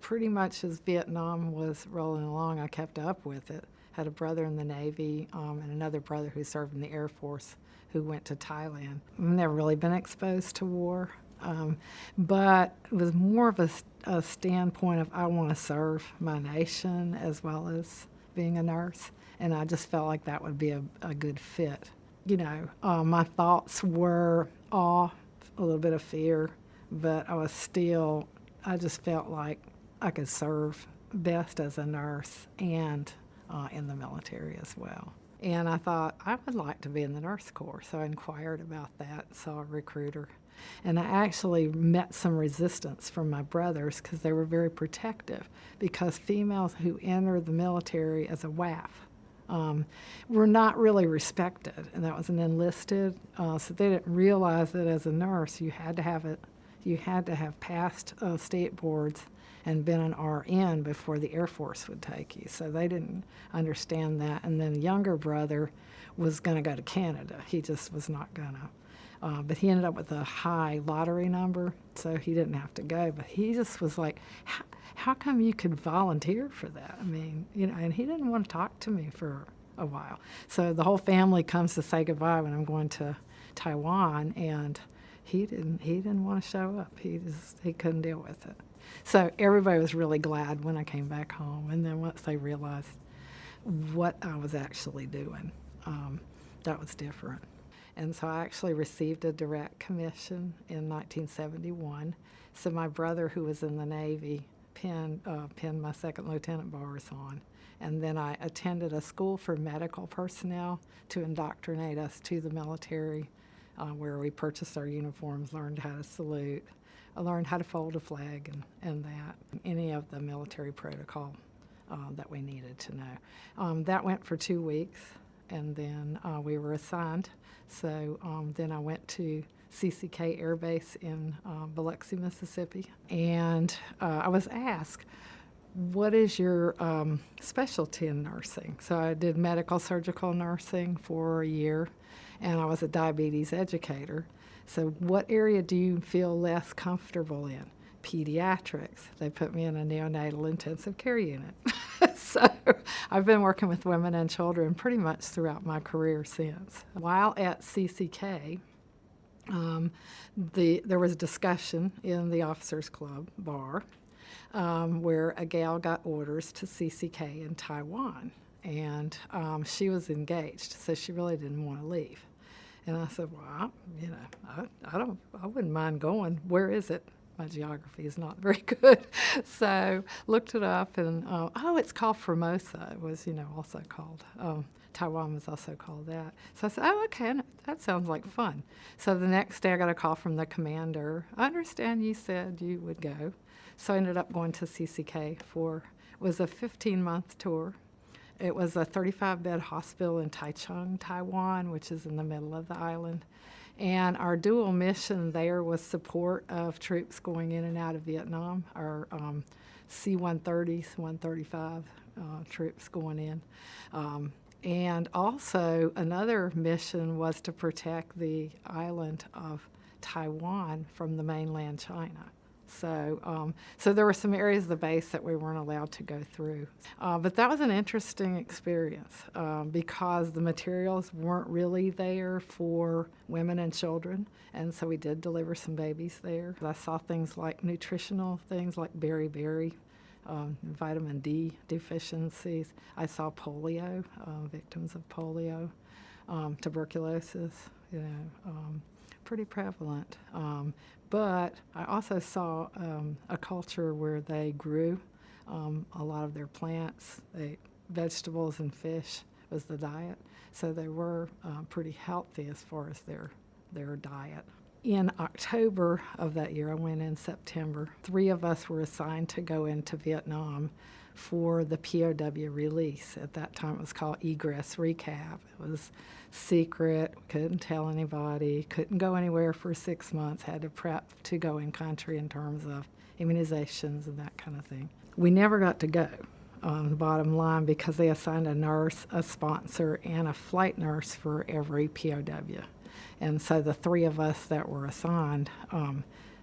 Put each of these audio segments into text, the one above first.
pretty much as Vietnam was rolling along, I kept up with it. Had a brother in the Navy and another brother who served in the Air Force who went to Thailand. I've never really been exposed to war, but it was more of a standpoint of I want to serve my nation as well as being a nurse, and I just felt like that would be a good fit. My thoughts were awe, a little bit of fear, but I just felt like I could serve best as a nurse and in the military as well. And I thought I would like to be in the nurse corps, so I inquired about that, saw a recruiter. And I actually met some resistance from my brothers because they were very protective, because females who enter the military as a WAF were not really respected, and that was an enlisted, so they didn't realize that as a nurse you had to have passed state boards and been an RN before the Air Force would take you. So they didn't understand that. And then the younger brother was going to go to Canada. He just was not going to. But he ended up with a high lottery number, so he didn't have to go. But he just was like, how come you could volunteer for that? I mean, and he didn't want to talk to me for a while. So the whole family comes to say goodbye when I'm going to Taiwan, and he didn't want to show up. He couldn't deal with it. So everybody was really glad when I came back home, and then once they realized what I was actually doing, that was different. And so I actually received a direct commission in 1971. So my brother, who was in the Navy, pinned my second lieutenant bars on. And then I attended a school for medical personnel to indoctrinate us to the military, where we purchased our uniforms, learned how to salute. I learned how to fold a flag and any of the military protocol that we needed to know. That went for 2 weeks, and then we were assigned. So then I went to CCK Air Base in Biloxi, Mississippi, and I was asked, what is your specialty in nursing? So I did medical surgical nursing for a year, and I was a diabetes educator. So what area do you feel less comfortable in? Pediatrics. They put me in a neonatal intensive care unit. So I've been working with women and children pretty much throughout my career since. While at CCK, there was a discussion in the officers club bar where a gal got orders to CCK in Taiwan, and she was engaged, so she really didn't want to leave. And I said, well, I wouldn't mind going. Where is it? My geography is not very good. So looked it up, and it's called Formosa. It was, also called, Taiwan was also called that. So I said, okay, that sounds like fun. So the next day I got a call from the commander. I understand you said you would go. So I ended up going to CCK it was a 15-month tour. It was a 35-bed hospital in Taichung, Taiwan, which is in the middle of the island. And our dual mission there was support of troops going in and out of Vietnam, our C-130s, 135 troops going in. And also another mission was to protect the island of Taiwan from the mainland China. So there were some areas of the base that we weren't allowed to go through. But that was an interesting experience because the materials weren't really there for women and children, and so we did deliver some babies there. I saw things like nutritional things like beriberi, vitamin D deficiencies. I saw polio, victims of polio, tuberculosis, pretty prevalent. But I also saw a culture where they grew a lot of their plants. Vegetables and fish was the diet. So they were pretty healthy as far as their diet. In October of that year, I went in September, 3 of us were assigned to go into Vietnam for the POW release. At that time, it was called Egress Recap. It was secret, couldn't tell anybody, couldn't go anywhere for 6 months, had to prep to go in country in terms of immunizations and that kind of thing. We never got to go, bottom line, because they assigned a nurse, a sponsor, and a flight nurse for every POW. And so the 3 of us that were assigned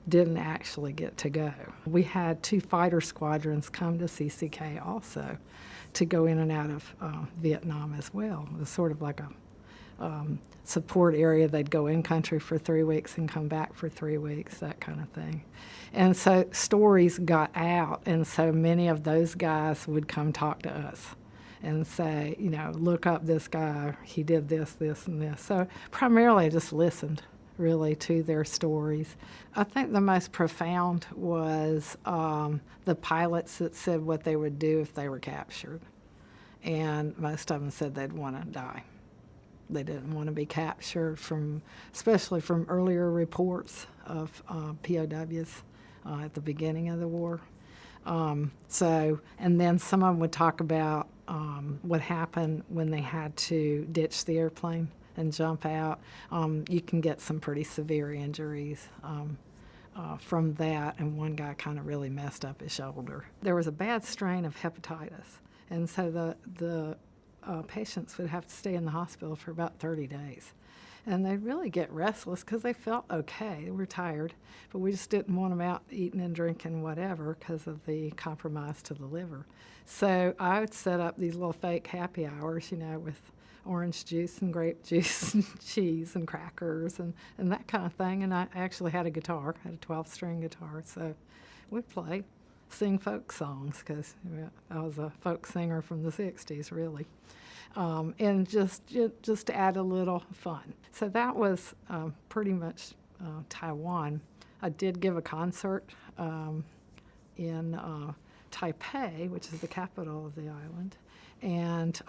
didn't actually get to go. We had 2 fighter squadrons come to CCK also to go in and out of Vietnam as well. It was sort of like a support area. They'd go in country for 3 weeks and come back for 3 weeks, that kind of thing. And so stories got out, and so many of those guys would come talk to us and say, you know, look up this guy, he did this, this, and this. So primarily I just listened really to their stories. I think the most profound was the pilots that said what they would do if they were captured. And most of them said they'd want to die. They didn't want to be captured, especially from earlier reports of POWs at the beginning of the war. And then some of them would talk about what happened when they had to ditch the airplane and jump out. You can get some pretty severe injuries from that, and one guy kind of really messed up his shoulder. There was a bad strain of hepatitis, and so the patients would have to stay in the hospital for about 30 days. And they'd really get restless because they felt okay. They were tired, but we just didn't want them out eating and drinking whatever because of the compromise to the liver. So I would set up these little fake happy hours, you know, with orange juice and grape juice and cheese and crackers and that kind of thing. And I actually had a guitar, had a 12-string guitar, so we'd play, sing folk songs because I was a folk singer from the 60s, really. And just to add a little fun. So that was pretty much Taiwan. I did give a concert in Taipei, which is the capital of the island, and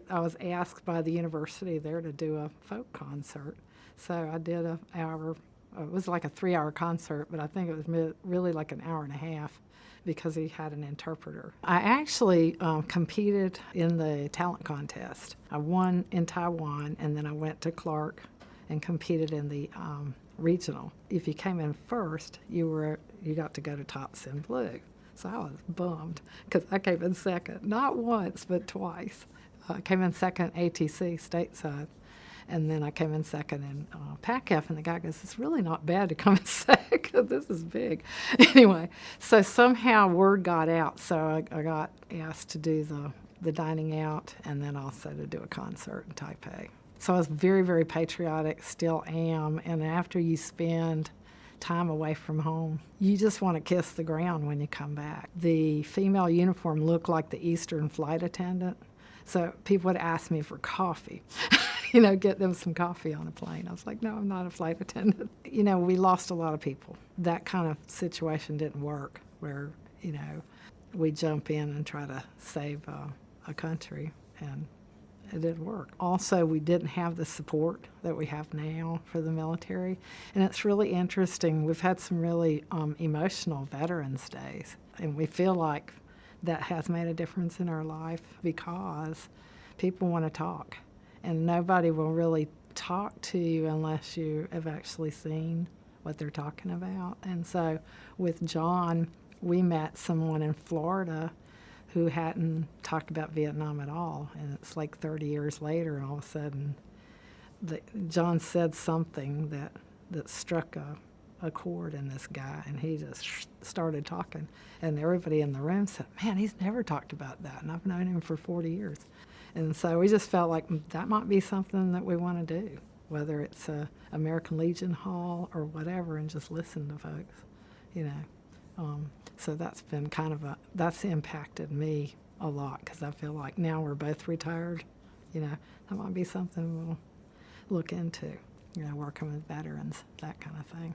I was asked by the university there to do a folk concert. So I did an hour. It was like a 3-hour concert, but I think it was really like an hour and a half, because he had an interpreter. I actually competed in the talent contest. I won in Taiwan, and then I went to Clark and competed in the regional. If you came in first, you got to go to Tops in Blue. So I was bummed because I came in second, not once, but twice. I came in second ATC stateside. And then I came in second in PACF, and the guy goes, it's really not bad to come in second. This is big. Anyway, so somehow word got out, so I got asked to do the dining out and then also to do a concert in Taipei. So I was very, very patriotic, still am, and after you spend time away from home, you just want to kiss the ground when you come back. The female uniform looked like the Eastern flight attendant, so people would ask me for coffee. You know, get them some coffee on a plane. I was like, no, I'm not a flight attendant. You know, we lost a lot of people. That kind of situation didn't work where, you know, we jump in and try to save a country, and it didn't work. Also, we didn't have the support that we have now for the military, and it's really interesting. We've had some really emotional Veterans Days, and we feel like that has made a difference in our life because people want to talk. And nobody will really talk to you unless you have actually seen what they're talking about. And so with John, we met someone in Florida who hadn't talked about Vietnam at all. And it's like 30 years later, and all of a sudden, John said something that struck a chord in this guy, and he just started talking. And everybody in the room said, man, he's never talked about that, and I've known him for 40 years. And so we just felt like that might be something that we want to do, whether it's a American Legion Hall or whatever, and just listen to folks, you know. So that's been that's impacted me a lot, because I feel like now we're both retired, you know, that might be something we'll look into, you know, working with veterans, that kind of thing.